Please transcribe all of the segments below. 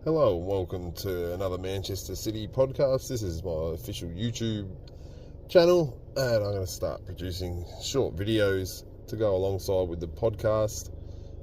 Hello and welcome to another Manchester City podcast. This is my official YouTube channel and I'm going to start producing short videos to go alongside with the podcast.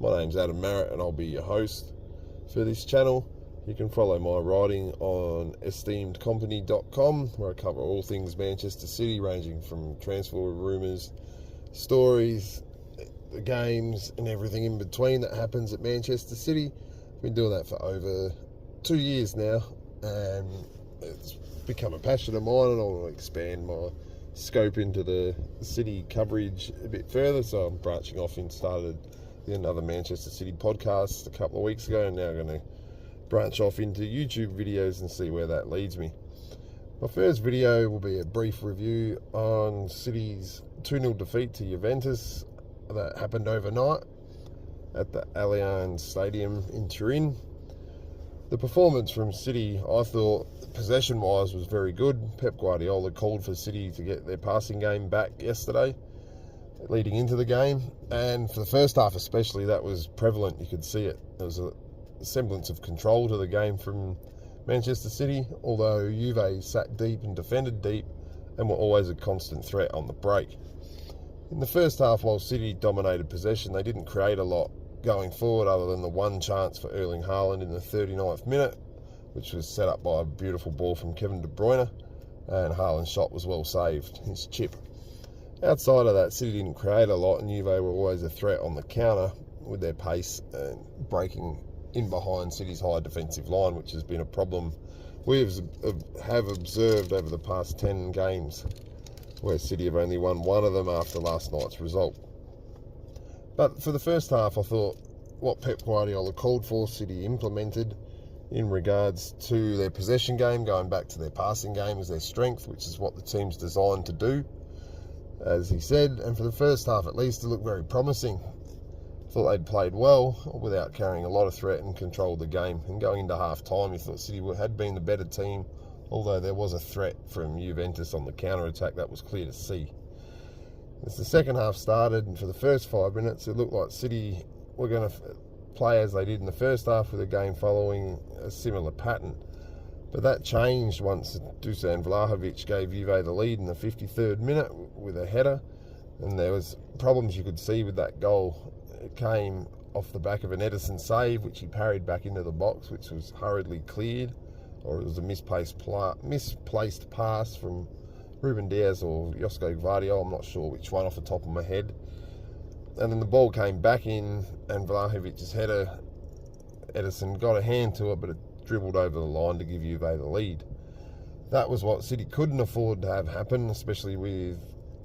My name's Adam Merritt and I'll be your host for this channel. You can follow my writing on esteemedcompany.com where I cover all things Manchester City, ranging from transfer rumours, stories, the games and everything in between that happens at Manchester City. Been doing that for over 2 years now, and it's become a passion of mine, and I want to expand my scope into the city coverage a bit further. So I'm branching off and started another Manchester City podcast a couple of weeks ago, and now I'm going to branch off into YouTube videos and see where that leads me. My first video will be a brief review on City's 2-0 defeat to Juventus that happened overnight at the Allianz Stadium in Turin. The performance from City, I thought, possession-wise, was very good. Pep Guardiola called for City to get their passing game back yesterday, leading into the game. And for the first half especially, that was prevalent. You could see it. There was a semblance of control to the game from Manchester City, although Juve sat deep and defended deep and were always a constant threat on the break. In the first half, while City dominated possession, they didn't create a lot going forward other than the one chance for Erling Haaland in the 39th minute, which was set up by a beautiful ball from Kevin De Bruyne, and Haaland's shot was well saved, his chip. Outside of that, City didn't create a lot, and Juve were always a threat on the counter with their pace and breaking in behind City's high defensive line, which has been a problem we have observed over the past 10 games, where City have only won one of them after last night's result. But for the first half, I thought what Pep Guardiola called for, City implemented in regards to their possession game, going back to their passing game as their strength, which is what the team's designed to do, as he said. And for the first half, at least, it looked very promising. Thought they'd played well without carrying a lot of threat and controlled the game. And going into half-time, you thought City had been the better team, although there was a threat from Juventus on the counter-attack that was clear to see. As the second half started, and for the first 5 minutes, it looked like City were going to play as they did in the first half, with the game following a similar pattern. But that changed once Dusan Vlahovic gave Juve the lead in the 53rd minute with a header, and there was problems you could see with that goal. It came off the back of an Ederson save, which he parried back into the box, which was hurriedly cleared, or it was a misplaced pass from Ruben Diaz or Josko Gvardiol, I'm not sure which one off the top of my head. And then the ball came back in, and Vlahovic's header, Ederson got a hand to it, but it dribbled over the line to give Juve the lead. That was what City couldn't afford to have happen, especially with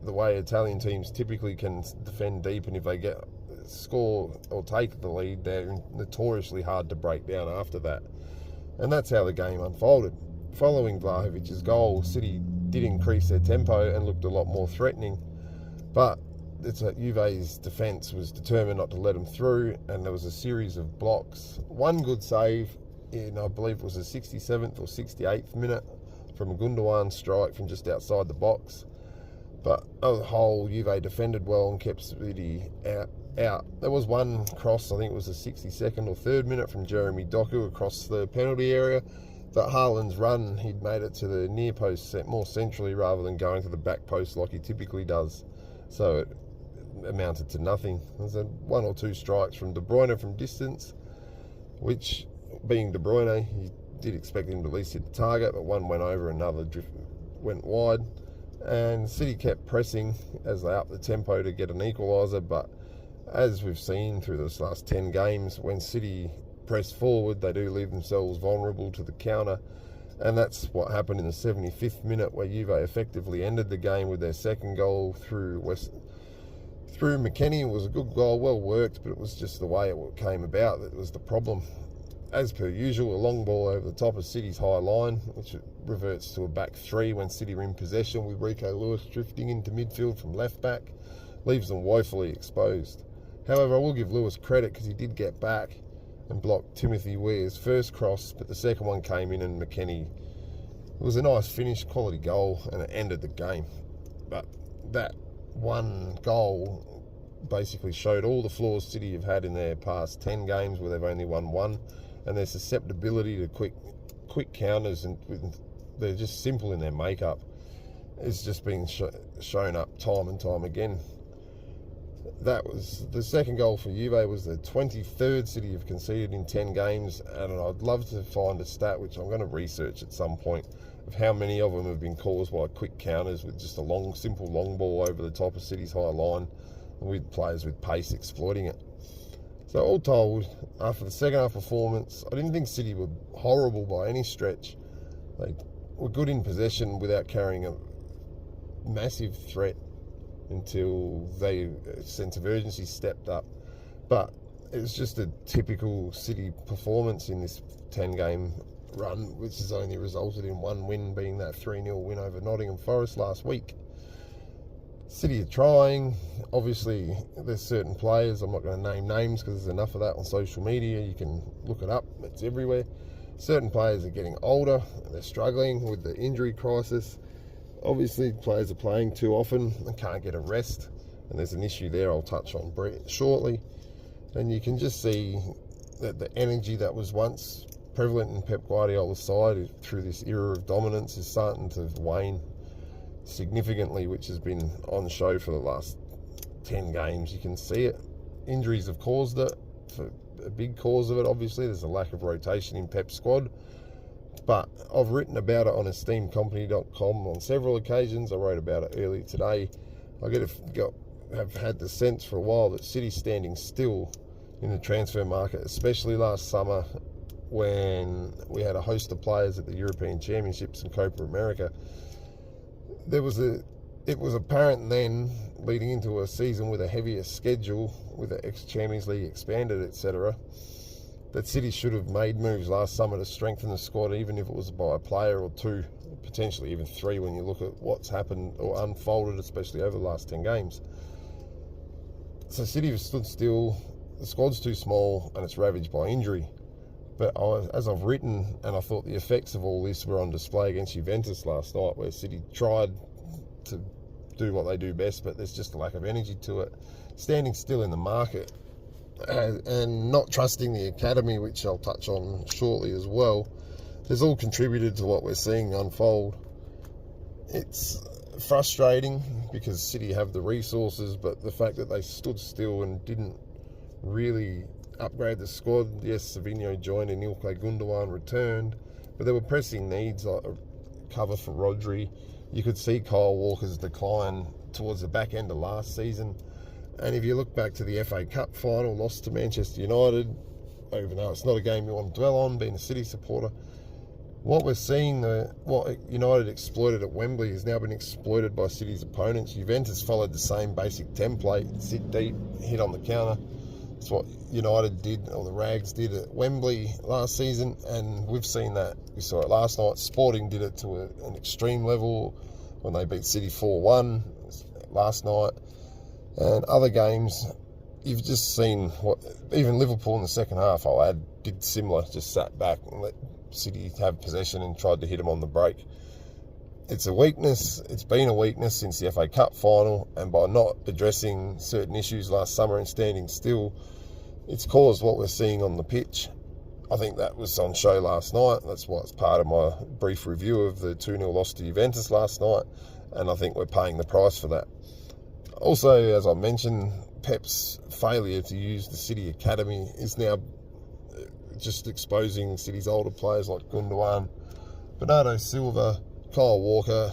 the way Italian teams typically can defend deep, and if they score or take the lead, they're notoriously hard to break down after that. And that's how the game unfolded. Following Vlahovic's goal, City did increase their tempo and looked a lot more threatening, but Juve's defence was determined not to let them through, and there was a series of blocks. One good save in, I believe it was the 67th or 68th minute, from a Gundogan strike from just outside the box. But as a whole, Juve defended well and kept City out. There was one cross, I think it was the 62nd or 3rd minute, from Jeremy Doku across the penalty area. But Haaland's run, he'd made it to the near post more centrally rather than going to the back post like he typically does. So it amounted to nothing. There's one or two strikes from De Bruyne from distance, which, being De Bruyne, you did expect him to at least hit the target, but one went over, another went wide. And City kept pressing as they upped the tempo to get an equaliser, but as we've seen through this last 10 games, when City press forward, they do leave themselves vulnerable to the counter, and that's what happened in the 75th minute, where Juve effectively ended the game with their second goal through McKennie. It was a good goal, well worked, but it was just the way it came about that was the problem. As per usual, a long ball over the top of City's high line, which reverts to a back three when City were in possession, with Rico Lewis drifting into midfield from left back, leaves them woefully exposed. However, I will give Lewis credit because he did get back and blocked Timothy Weah's first cross, but the second one came in, and McKennie, it was a nice finish, quality goal, and it ended the game. But that one goal basically showed all the flaws City have had in their past 10 games where they've only won one, and their susceptibility to quick counters, and they're just simple in their makeup. It's just been shown up time and time again. That was the second goal for Juve, was the 23rd City have conceded in 10 games, and I'd love to find a stat, which I'm going to research at some point, of how many of them have been caused by quick counters with just a simple long ball over the top of City's high line, with players with pace exploiting it. So all told, after the second half performance, I didn't think City were horrible by any stretch. They were good in possession without carrying a massive threat until a sense of urgency stepped up. But it was just a typical City performance in this 10-game run, which has only resulted in one win, being that 3-0 win over Nottingham Forest last week. City are trying. Obviously, there's certain players, I'm not going to name names because there's enough of that on social media. You can look it up. It's everywhere. Certain players are getting older. They're struggling with the injury crisis. Obviously, players are playing too often and can't get a rest. And there's an issue there I'll touch on shortly. And you can just see that the energy that was once prevalent in Pep Guardiola's side through this era of dominance is starting to wane significantly, which has been on show for the last 10 games. You can see it. Injuries have caused it. For a big cause of it, obviously, there's a lack of rotation in Pep's squad. But I've written about it on esteemedcompany.com on several occasions. I wrote about it earlier today. Have had the sense for a while that City's standing still in the transfer market, especially last summer when we had a host of players at the European Championships and Copa America. It was apparent then, leading into a season with a heavier schedule, with the Champions League expanded, etc., that City should have made moves last summer to strengthen the squad, even if it was by a player or two, potentially even three, when you look at what's happened or unfolded, especially over the last 10 games. So City have stood still. The squad's too small and it's ravaged by injury. But as I've written, and I thought the effects of all this were on display against Juventus last night, where City tried to do what they do best, but there's just a lack of energy to it. Standing still in the market and not trusting the academy, which I'll touch on shortly as well, has all contributed to what we're seeing unfold. It's frustrating because City have the resources, but the fact that they stood still and didn't really upgrade the squad. Yes, Savinho joined and Ilkay Gundogan returned, but there were pressing needs like a cover for Rodri. You could see Kyle Walker's decline towards the back end of last season. And if you look back to the FA Cup final, lost to Manchester United, even though it's not a game you want to dwell on, being a City supporter, what we're seeing, what United exploited at Wembley has now been exploited by City's opponents. Juventus followed the same basic template: sit deep, hit on the counter. It's what United did, or the Rags did at Wembley last season, and we've seen that. We saw it last night. Sporting did it to an extreme level when they beat City 4-1 last night. And other games, you've just seen what even Liverpool in the second half, I'll add, did similar, just sat back and let City have possession and tried to hit them on the break. It's a weakness. It's been a weakness since the FA Cup final, and by not addressing certain issues last summer and standing still, it's caused what we're seeing on the pitch. I think that was on show last night. That's why it's part of my brief review of the 2-0 loss to Juventus last night, and I think we're paying the price for that. Also, as I mentioned, Pep's failure to use the City Academy is now just exposing City's older players like Gundogan, Bernardo Silva, Kyle Walker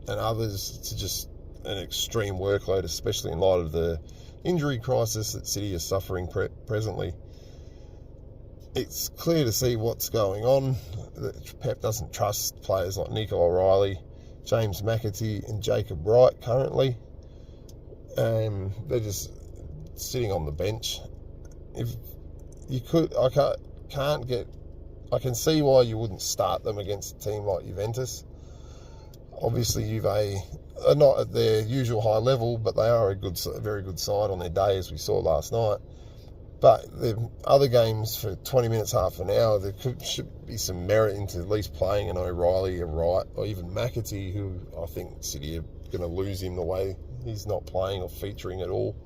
and others to just an extreme workload, especially in light of the injury crisis that City is suffering presently. It's clear to see what's going on, that Pep doesn't trust players like Nico O'Reilly, James McAtee and Jacob Wright currently. They're just sitting on the bench. If you could, I can see why you wouldn't start them against a team like Juventus. Obviously, Juve are not at their usual high level, but they are a very good side on their day, as we saw last night. But the other games for 20 minutes, half an hour, should be some merit into at least playing an O'Reilly, a Wright, or even McAtee, who I think City are going to lose him the way he's not playing or featuring at all.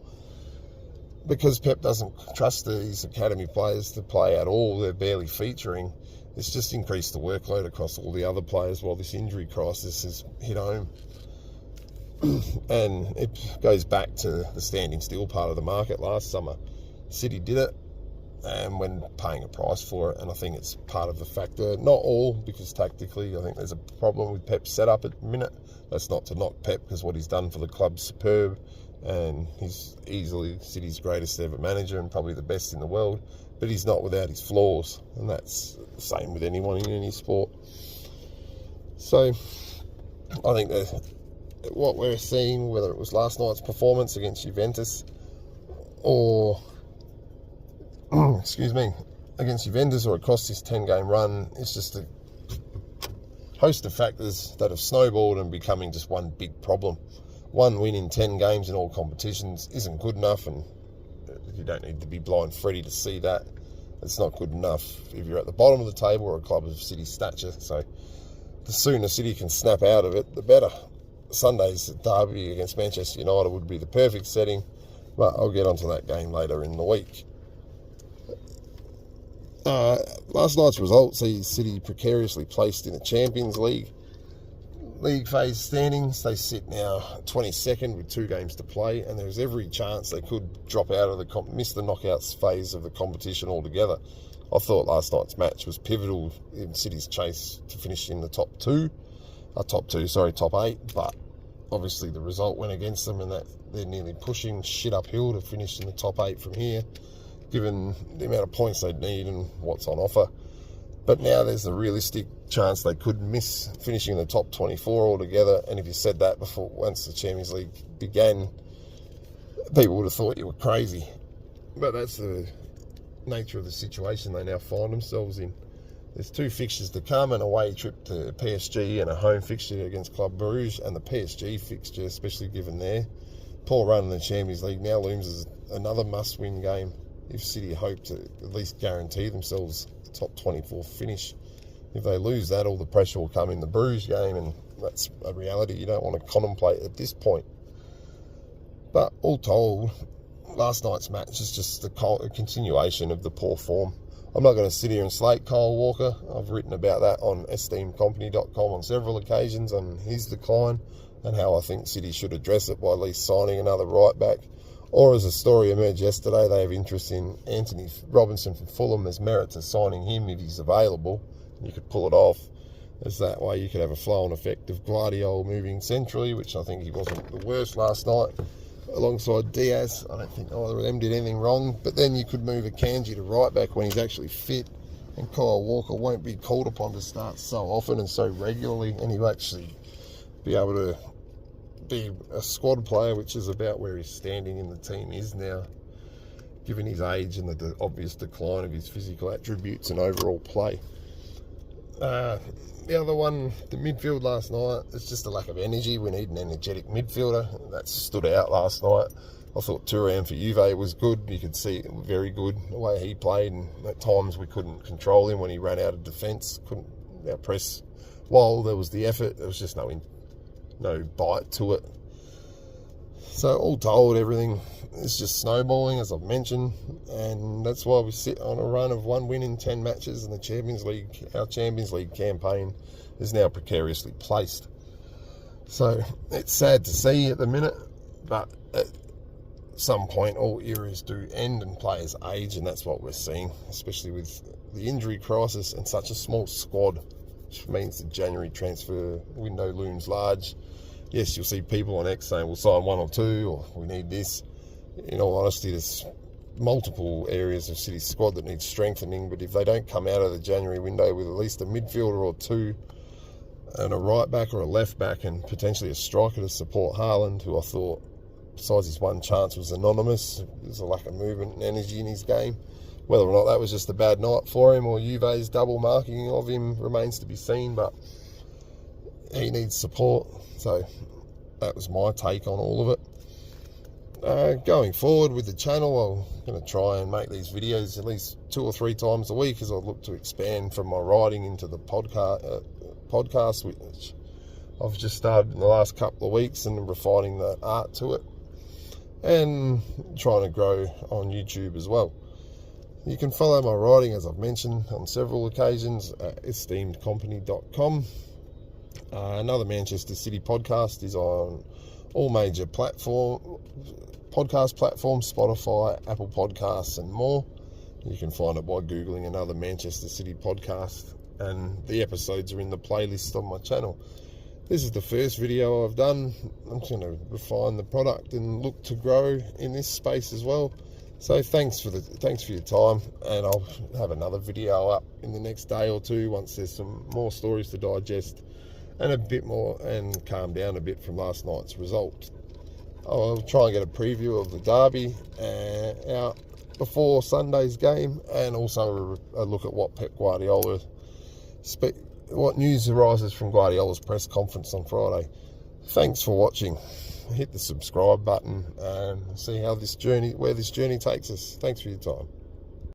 because Pep doesn't trust these academy players to play at all, they're barely featuring. It's just increased the workload across all the other players while this injury crisis has hit home. And it goes back to the standing still part of the market last summer. City did it, and when paying a price for it, and I think it's part of the factor. Not all, because tactically I think there's a problem with Pep's setup at the minute. That's not to knock Pep, because what he's done for the club's superb, and he's easily City's greatest ever manager and probably the best in the world, but he's not without his flaws, and that's the same with anyone in any sport. So I think that what we're seeing, whether it was last night's performance against Juventus or against Juventus or across this 10-game run, it's just a host of factors that have snowballed and becoming just one big problem. One win in 10 games in all competitions isn't good enough, and you don't need to be blind Freddy to see that. It's not good enough if you're at the bottom of the table or a club of City's stature. So the sooner City can snap out of it, the better. Sunday's derby against Manchester United would be the perfect setting, but I'll get onto that game later in the week. Last night's result sees City precariously placed in the Champions League phase standings. They sit now 22nd with 2 games to play, and there's every chance they could drop out of miss the knockouts phase of the competition altogether. I thought last night's match was pivotal in City's chase to finish in the top 8, but obviously the result went against them, and that they're nearly pushing shit uphill to finish in the top 8 from here, given the amount of points they'd need and what's on offer. But now there's a realistic chance they could miss finishing in the top 24 altogether, and if you said that before, once the Champions League began, people would have thought you were crazy. But that's the nature of the situation they now find themselves in. There's 2 fixtures to come, an away trip to PSG and a home fixture against Club Brugge, and the PSG fixture, especially given their poor run in the Champions League, now looms as another must-win game if City hope to at least guarantee themselves a top 24 finish. If they lose that, all the pressure will come in the Bruges game, and that's a reality you don't want to contemplate at this point. But all told, last night's match is just a continuation of the poor form. I'm not going to sit here and slate Kyle Walker. I've written about that on esteemedcompany.com on several occasions on his decline and how I think City should address it by at least signing another right back. Or, as a story emerged yesterday, they have interest in Anthony Robinson from Fulham. There's merit to signing him if he's available. You could pull it off. As that way you could have a flow-on effect of Guardiola moving centrally, which I think he wasn't the worst last night, alongside Diaz. I don't think either of them did anything wrong. But then you could move Akanji to right back when he's actually fit, and Kyle Walker won't be called upon to start so often and so regularly, and he'll actually be able to be a squad player, which is about where his standing in the team is now, given his age and the obvious decline of his physical attributes and overall play. The other one, the midfield last night, it's just a lack of energy. We need an energetic midfielder. That stood out last night. I thought Thuram for Juve was good. You could see it very good, the way he played, and at times we couldn't control him when he ran out of defence, couldn't outpress. While there was the effort, there was just no bite to it. So all told, everything is just snowballing, as I've mentioned, and that's why we sit on a run of 1 win in 10 matches in the Champions League. Our Champions League campaign is now precariously placed. So it's sad to see at the minute, but at some point all eras do end and players age, and that's what we're seeing, especially with the injury crisis and such a small squad, which means the January transfer window looms large. Yes, you'll see people on X saying we'll sign 1 or 2, or we need this. In all honesty, there's multiple areas of City's squad that need strengthening, but if they don't come out of the January window with at least a midfielder or 2 and a right back or a left back and potentially a striker to support Haaland, who I thought, besides his one chance, was anonymous. There's a lack of movement and energy in his game. Whether or not that was just a bad night for him or Juve's double marking of him remains to be seen, but he needs support. So that was my take on all of it. Going forward with the channel, I'm going to try and make these videos at least 2 or 3 times a week as I look to expand from my writing into the podcast, which I've just started in the last couple of weeks, and refining the art to it. and trying to grow on YouTube as well. You can follow my writing, as I've mentioned on several occasions, at esteemedcompany.com. Another Manchester City podcast is on all major podcast platforms, Spotify, Apple Podcasts and more. You can find it by Googling Another Manchester City Podcast, and the episodes are in the playlist on my channel. This is the first video I've done. I'm just going to refine the product and look to grow in this space as well. So thanks for your time, and I'll have another video up in the next day or two once there's some more stories to digest and a bit more, and calm down a bit from last night's result. I'll try and get a preview of the derby out before Sunday's game, and also a look at what Pep Guardiola, what news arises from Guardiola's press conference on Friday. Thanks for watching. Hit the subscribe button and see where this journey takes us. Thanks for your time.